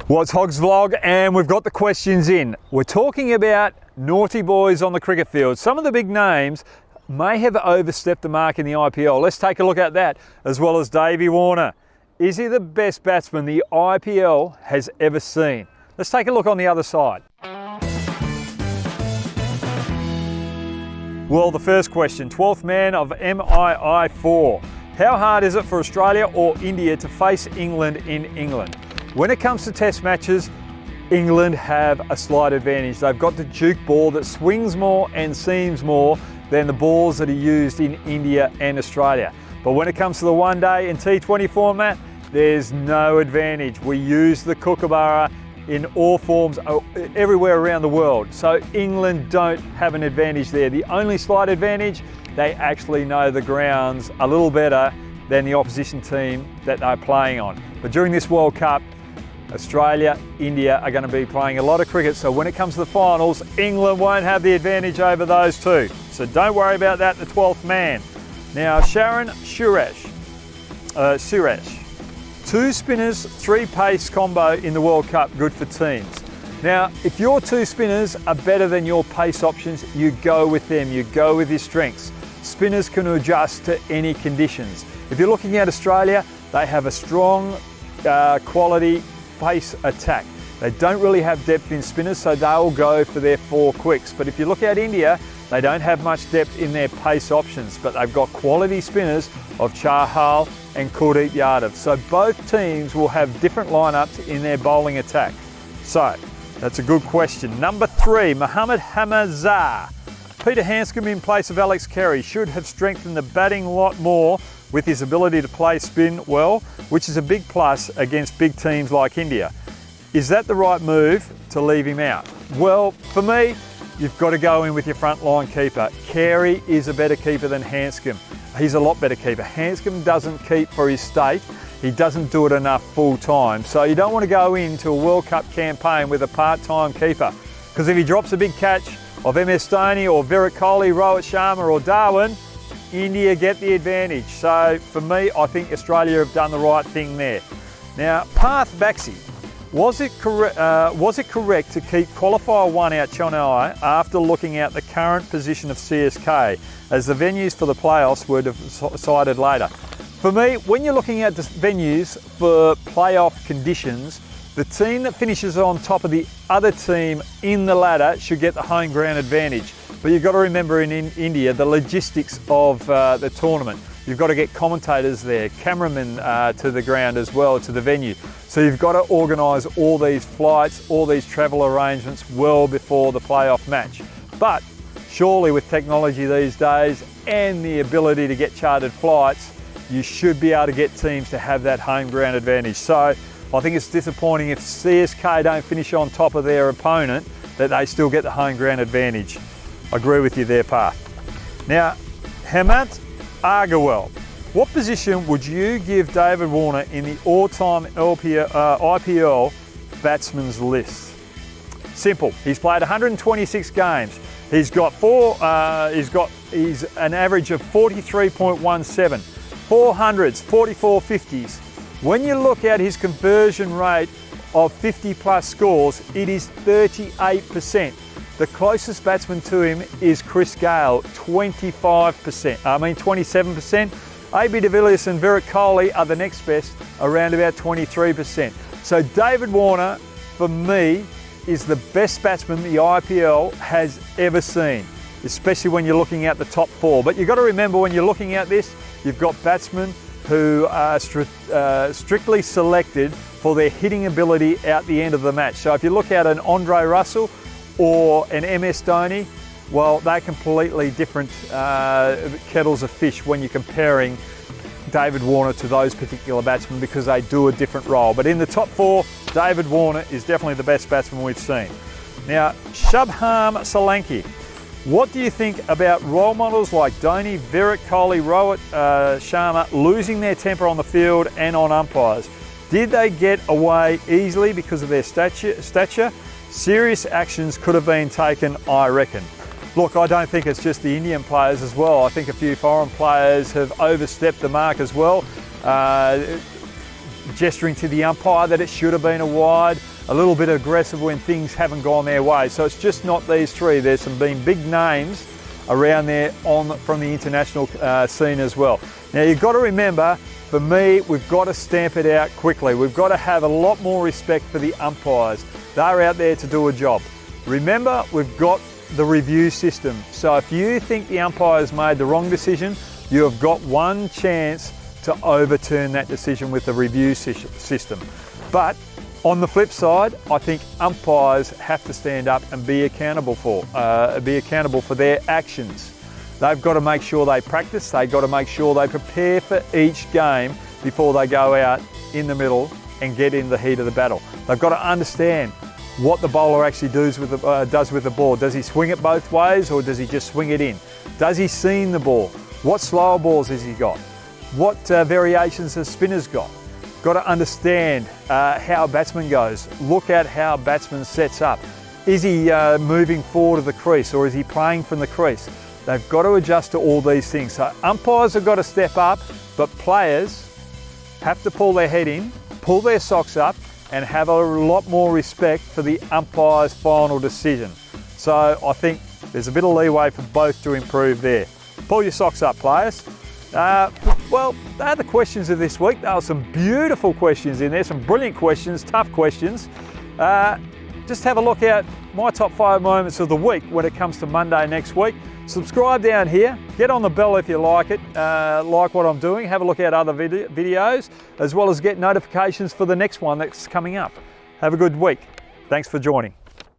What's Hogs Vlog, and we've got the questions in. We're talking about naughty boys on the cricket field. Some of the big names may have overstepped the mark in the IPL. Let's take a look at that, as well as Davey Warner. Is he the best batsman the IPL has ever seen? Let's take a look on the other side. Well, the first question, 12th man of MII4. How hard is it for Australia or India to face England in England? When it comes to test matches, England have a slight advantage. They've got the Duke ball that swings more and seams more than the balls that are used in India and Australia. But when it comes to the one day and T20 format, there's no advantage. We use the Kookaburra in all forms everywhere around the world. So England don't have an advantage there. The only slight advantage, they actually know the grounds a little better than the opposition team that they're playing on. But during this World Cup, Australia, India are going to be playing a lot of cricket, so when it comes to the finals, England won't have the advantage over those two. So don't worry about that, the 12th man. Now, Sharan Suresh. Two spinners, three pace combo in the World Cup, good for teams. Now, if your two spinners are better than your pace options, you go with them, you go with your strengths. Spinners can adjust to any conditions. If you're looking at Australia, they have a strong quality pace attack. They don't really have depth in spinners, so they'll go for their four quicks. But if you look at India, they don't have much depth in their pace options, but they've got quality spinners of Chahal and Kuldeep Yadav. So both teams will have different lineups in their bowling attack. So that's a good question. Number 3, Mohammad Hamazah. Peter Handscomb in place of Alex Carey should have strengthened the batting a lot more with his ability to play spin well, which is a big plus against big teams like India. Is that the right move to leave him out? Well, for me, you've got to go in with your frontline keeper. Carey is a better keeper than Handscomb. He's a lot better keeper. Handscomb doesn't keep for his state. He doesn't do it enough full time. So you don't want to go into a World Cup campaign with a part-time keeper, because if he drops a big catch of MS Dhoni or Virat Kohli, Rohit Sharma or Darwin, India get the advantage. So for me, I think Australia have done the right thing there. Now, Parth Baxi, was it correct to keep qualifier 1 out Chennai after looking at the current position of CSK, as the venues for the playoffs were decided later? For me, when you're looking at the venues for playoff conditions, the team that finishes on top of the other team in the ladder should get the home ground advantage. But you've got to remember in India, the logistics of the tournament. You've got to get commentators there, cameramen to the ground as well, to the venue. So you've got to organise all these flights, all these travel arrangements well before the playoff match. But surely with technology these days and the ability to get chartered flights, you should be able to get teams to have that home ground advantage. So I think it's disappointing if CSK don't finish on top of their opponent, that they still get the home ground advantage. I agree with you there, Parth. Now, Hemant Agarwal. What position would you give David Warner in the all-time IPL batsman's list? Simple. He's played 126 games. He's got he's an average of 43.17, 400s, 44 50s. When you look at his conversion rate of 50 plus scores, it is 38%. The closest batsman to him is Chris Gayle, 27%. AB de Villiers and Virat Kohli are the next best, around about 23%. So David Warner, for me, is the best batsman the IPL has ever seen, especially when you're looking at the top 4. But you've got to remember, when you're looking at this, you've got batsmen who are strictly selected for their hitting ability at the end of the match. So if you look at an Andre Russell or an MS Dhoni, well, they're completely different kettles of fish when you're comparing David Warner to those particular batsmen, because they do a different role. But in the top 4, David Warner is definitely the best batsman we've seen. Now, Shubham Solanki. What do you think about role models like Dhoni, Virat Kohli, Rohit Sharma losing their temper on the field and on umpires? Did they get away easily because of their stature? Serious actions could have been taken, I reckon. Look, I don't think it's just the Indian players as well. I think a few foreign players have overstepped the mark as well, gesturing to the umpire that it should have been a wide. a little bit aggressive when things haven't gone their way. So it's just not these three. There's been big names around there from the international scene as well. Now you've got to remember, for me, we've got to stamp it out quickly. We've got to have a lot more respect for the umpires. They're out there to do a job. Remember, we've got the review system. So if you think the umpire's made the wrong decision, you have got one chance to overturn that decision with the review system. But on the flip side, I think umpires have to stand up and be accountable for their actions. They've got to make sure they practice, they've got to make sure they prepare for each game before they go out in the middle and get in the heat of the battle. They've got to understand what the bowler actually does with the ball. Does he swing it both ways, or does he just swing it in? Does he seam the ball? What slower balls has he got? What variations has spinners got? Got to understand how a batsman goes. Look at how a batsman sets up. Is he moving forward of the crease, or is he playing from the crease? They've got to adjust to all these things. So umpires have got to step up, but players have to pull their head in, pull their socks up, and have a lot more respect for the umpire's final decision. So I think there's a bit of leeway for both to improve there. Pull your socks up, players. Well, they're the questions of this week. There were some beautiful questions in there, some brilliant questions, tough questions. Just have a look at my top 5 moments of the week when it comes to Monday next week. Subscribe down here, get on the bell if you like it, like what I'm doing, have a look at other videos, as well as get notifications for the next one that's coming up. Have a good week. Thanks for joining.